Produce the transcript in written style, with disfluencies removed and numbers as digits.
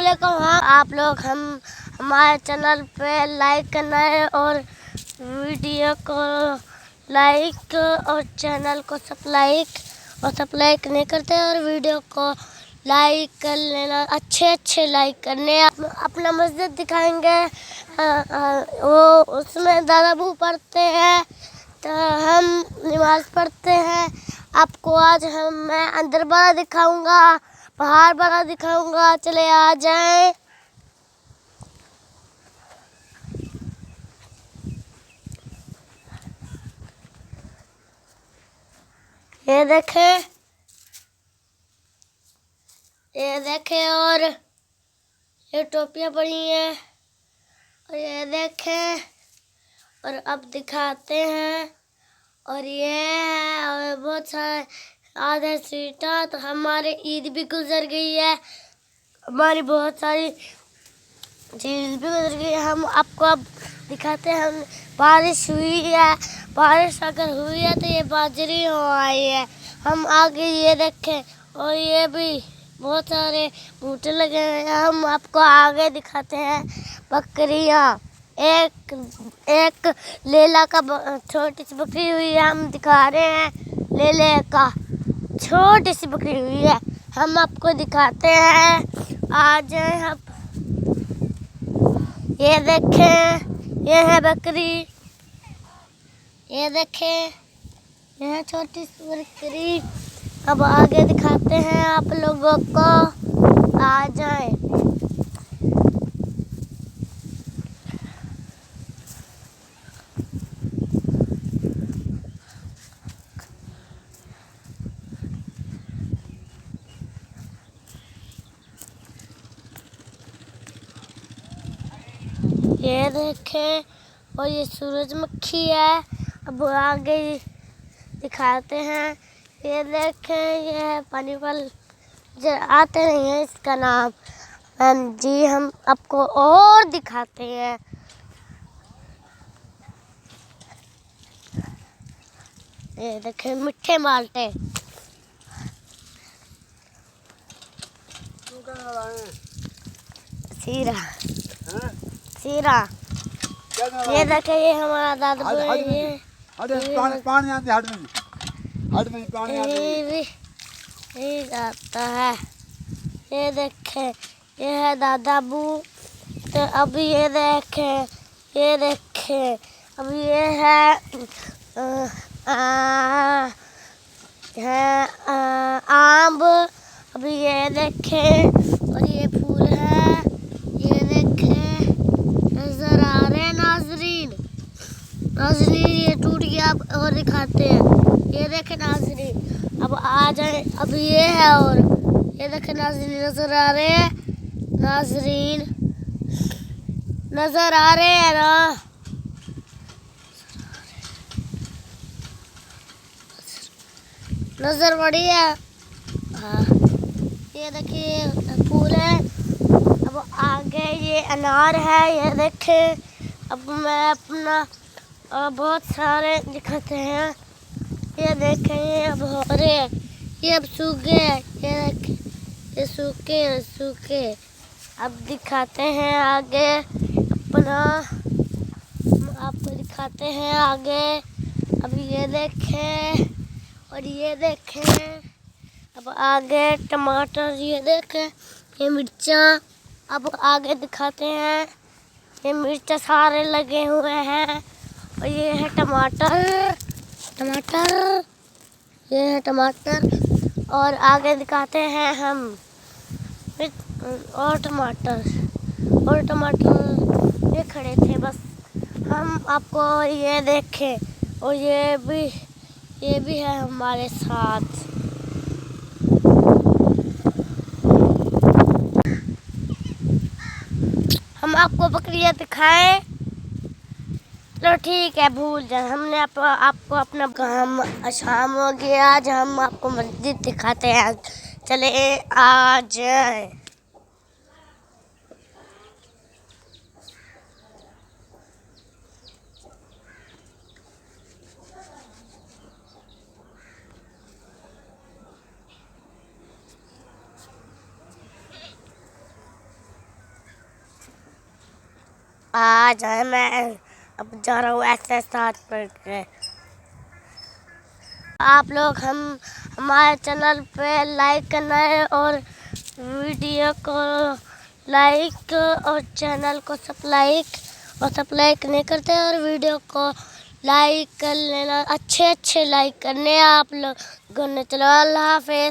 अस्सलामुअलैकुम। हाँ, आप लोग हमारे चैनल पे लाइक करना है और वीडियो को लाइक और चैनल को सब लाइक नहीं करते और वीडियो को लाइक कर लेना। अच्छे लाइक करने। अपना मस्जिद दिखाएंगे। वो उसमें दादा बू पढ़ते हैं तो हम नमाज पढ़ते हैं। आपको आज मैं अंदर बड़ा दिखाऊंगा, बाहर बड़ा दिखाऊंगा। चले आ जाएं। ये देखें और ये टोपियां पड़ी हैं और ये देखें और अब दिखाते हैं। और ये है और बहुत सारे आधे सीटा। तो हमारी ईद भी गुजर गई है, हमारी बहुत सारी चीज़ भी गुजर गई है। हम आपको अब दिखाते हैं। हम बारिश हुई है, बारिश अगर हुई है तो ये बाजरी हो आई है। हम आगे ये देखें और ये भी बहुत सारे बूटे लगे हैं। हम आपको आगे दिखाते हैं बकरियाँ। एक लेला का छोटी सी बकरी हुई है। हम दिखा रहे हैं लेले का छोटी सी बकरी हुई है। हम आपको दिखाते हैं। आ जाए आप। ये देखें, ये है बकरी। ये देखें, ये है छोटी सी बकरी। अब आगे दिखाते हैं आप लोगों को। आ जाए। ये देखें और ये सूरजमुखी है। अब आगे दिखाते हैं। ये देखें, ये है पानी फल आते नहीं है इसका नाम जी। हम आपको और दिखाते हैं। ये देखें मीठे माल्टे। सीरा ये देखे, ये हमारा दादा ये जाता है। ये देखे, ये है दादा बू। तो अब ये देखे अब ये है आम। अब ये देखे और ये फूल है। ये देखे नजर आ रहे हैं नाजरीन। ये टूट गया। अब और दिखाते हैं। ये देखे नाजरीन, अब आ जाए। अब ये है और ये देखे नाजरीन, नजर आ रहे हैं नाजरीन, नजर आ रहे हैं ना। नजर बड़ी है। हाँ, ये देखिए फूल है। अब आगे ये अनार है। ये देखे, अब मैं अपना बहुत सारे दिखाते हैं। ये देखें, ये अब हो रहे हैं, ये अब सूख गए। ये देखें, ये सूखे। अब दिखाते हैं आगे अपना। आपको दिखाते हैं आगे। अब ये देखें और ये देखें। अब आगे टमाटर। ये देखें, ये मिर्चा। अब आगे दिखाते हैं। ये मिर्चा सारे लगे हुए हैं और ये है टमाटर। ये है टमाटर। और आगे दिखाते हैं हम और टमाटर ये खड़े थे बस। हम आपको ये देखें और ये भी है हमारे साथ। हम आपको बकरियां दिखाएं। चलो ठीक है, भूल जाए। हमने आपको अपना काम शाम हो गया। आज हम आपको मस्जिद दिखाते हैं। चले आ जाए। आ जाए, मैं अब जा रहा हूँ ऐसे साथ पढ़ के। आप लोग हमारे चैनल पे लाइक करना है और वीडियो को लाइक और चैनल को सब्सक्राइब नहीं करते और वीडियो को लाइक कर लेना, अच्छे लाइक करने आप लोगों ने। चलो, अल्लाह हाफिज़।